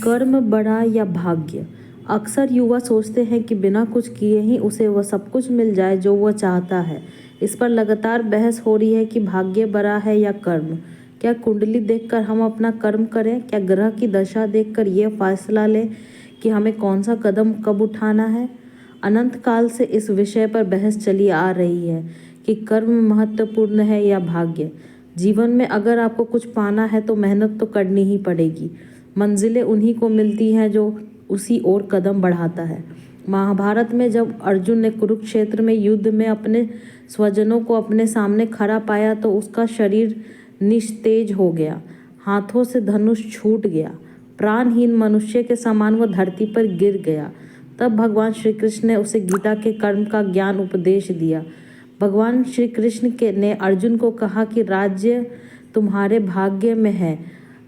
कर्म बड़ा या भाग्य। अक्सर युवा सोचते हैं कि बिना कुछ किए ही उसे वह सब कुछ मिल जाए जो वह चाहता है। इस पर लगातार बहस हो रही है कि भाग्य बड़ा है या कर्म। क्या कुंडली देखकर हम अपना कर्म करें? क्या ग्रह की दशा देखकर यह फैसला लें कि हमें कौन सा कदम कब उठाना है? अनंत काल से इस विषय पर बहस चली आ रही है कि कर्म महत्वपूर्ण है या भाग्य। जीवन में अगर आपको कुछ पाना है तो मेहनत तो करनी ही पड़ेगी। मंजिलें उन्हीं को मिलती हैं जो उसी ओर कदम बढ़ाता है। महाभारत में जब अर्जुन ने कुरुक्षेत्र में युद्ध में अपने स्वजनों को अपने सामने खड़ा पाया तो उसका शरीर निस्तेज हो गया, हाथों से धनुष छूट गया, प्राणहीन मनुष्य के समान वह धरती पर गिर गया। तब भगवान श्री कृष्ण ने उसे गीता के कर्म का ज्ञान उपदेश दिया। भगवान श्री कृष्ण ने अर्जुन को कहा कि राज्य तुम्हारे भाग्य में है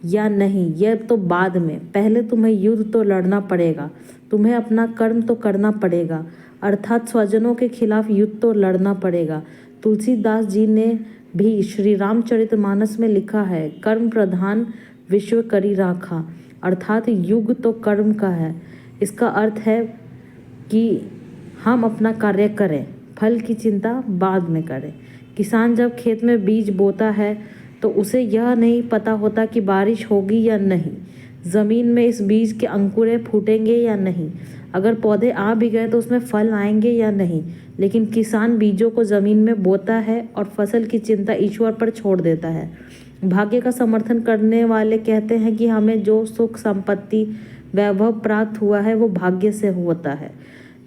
या नहीं यह तो बाद में, पहले तुम्हें युद्ध तो लड़ना पड़ेगा, तुम्हें अपना कर्म तो करना पड़ेगा, अर्थात स्वजनों के खिलाफ युद्ध तो लड़ना पड़ेगा। तुलसीदास जी ने भी श्री रामचरितमानस में लिखा है, कर्म प्रधान विश्व करी राखा, अर्थात युग तो कर्म का है। इसका अर्थ है कि हम अपना कार्य करें, फल की चिंता बाद में करें। किसान जब खेत में बीज बोता है तो उसे यह नहीं पता होता कि बारिश होगी या नहीं, ज़मीन में इस बीज के अंकुरें फूटेंगे या नहीं, अगर पौधे आ भी गए तो उसमें फल आएंगे या नहीं। लेकिन किसान बीजों को ज़मीन में बोता है और फसल की चिंता ईश्वर पर छोड़ देता है। भाग्य का समर्थन करने वाले कहते हैं कि हमें जो सुख संपत्ति वैभव प्राप्त हुआ है वो भाग्य से होता है।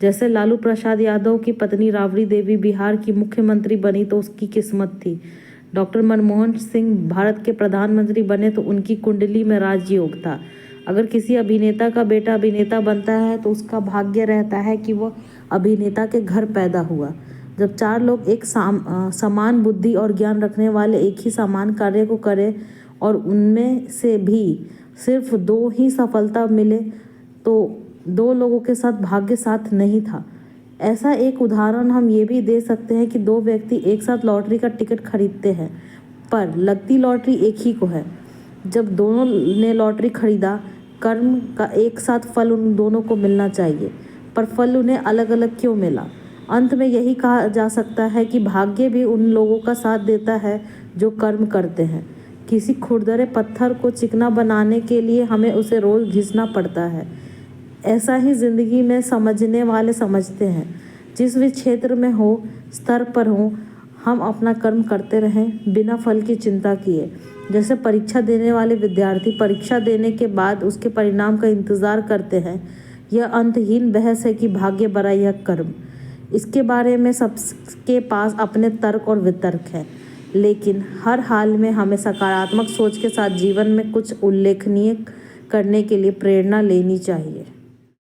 जैसे लालू प्रसाद यादव की पत्नी राबड़ी देवी बिहार की मुख्यमंत्री बनी तो उसकी किस्मत थी। डॉक्टर मनमोहन सिंह भारत के प्रधानमंत्री बने तो उनकी कुंडली में राजयोग था। अगर किसी अभिनेता का बेटा अभिनेता बनता है तो उसका भाग्य रहता है कि वह अभिनेता के घर पैदा हुआ। जब चार लोग एक समान बुद्धि और ज्ञान रखने वाले एक ही समान कार्य को करें और उनमें से भी सिर्फ दो ही सफलता मिले तो दो लोगों के साथ भाग्य साथ नहीं था। ऐसा एक उदाहरण हम ये भी दे सकते हैं कि दो व्यक्ति एक साथ लॉटरी का टिकट खरीदते हैं पर लगती लॉटरी एक ही को है। जब दोनों ने लॉटरी खरीदा, कर्म का एक साथ फल उन दोनों को मिलना चाहिए, पर फल उन्हें अलग अलग क्यों मिला? अंत में यही कहा जा सकता है कि भाग्य भी उन लोगों का साथ देता है जो कर्म करते हैं। किसी खुरदरे पत्थर को चिकना बनाने के लिए हमें उसे रोज घिसना पड़ता है। ऐसा ही जिंदगी में समझने वाले समझते हैं। जिस भी क्षेत्र में हो, स्तर पर हो, हम अपना कर्म करते रहें बिना फल की चिंता किए। जैसे परीक्षा देने वाले विद्यार्थी परीक्षा देने के बाद उसके परिणाम का इंतज़ार करते हैं। यह अंतहीन बहस है कि भाग्य बड़ा या कर्म। इसके बारे में सबके पास अपने तर्क और वितर्क हैं, लेकिन हर हाल में हमें सकारात्मक सोच के साथ जीवन में कुछ उल्लेखनीय करने के लिए प्रेरणा लेनी चाहिए।